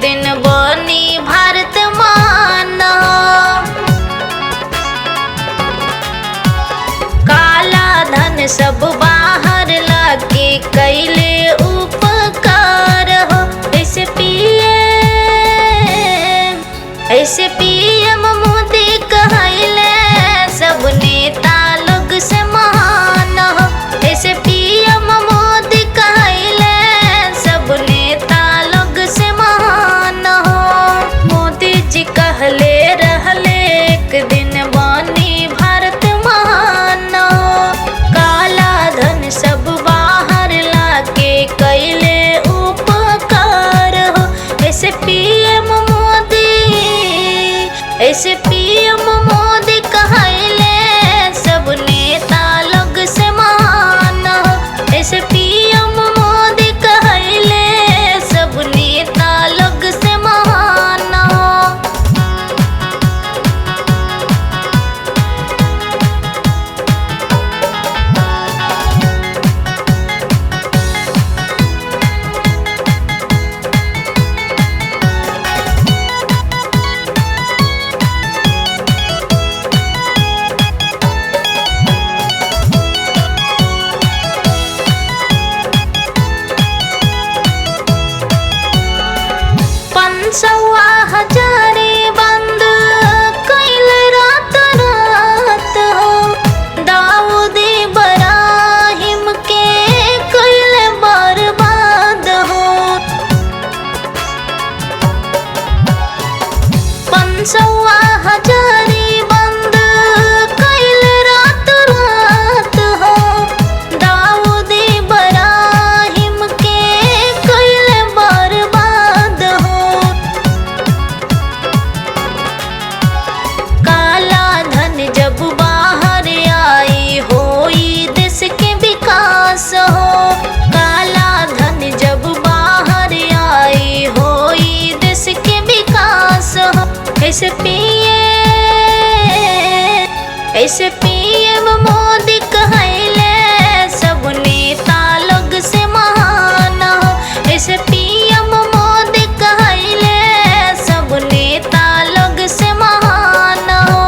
दिन बनी भारत मान। काला धन सब बाहर लाके कैले उपकार हो। ऐसे पीएम मोदी कहले सब नेता लोग से महान हो। ऐसे पीएम मोदी कहले सब नेता लोग से महान हो। मोदी जी कहले रहले एक दिन बनी भारत महान हो। काला धन सब बाहर लाके कैले उपकार हो। ऐसे पीएम मोदी कहले सब नेता लोग से महान हो। ऐसे पीएम मोदी कहले सब नेता लोग से महान हो। सवा हजारे बंद कैल रात रात हो। दाऊद इब्राहिम के कैल बर्बाद हो। 500 हजारे बंद कैल रात रात हो। दाऊद इब्राहिम के कैल बर्बाद हो। जब बाहर आई होई देश के विकास हो। काला धन जब बाहर आई होई देश के विकास हो। ऐसे पीएम मोदी कहले सब नेता लोग से महान हो। ऐसे पीएम मोदी कहले सब नेता लोग से महान हो।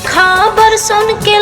खबर सुन के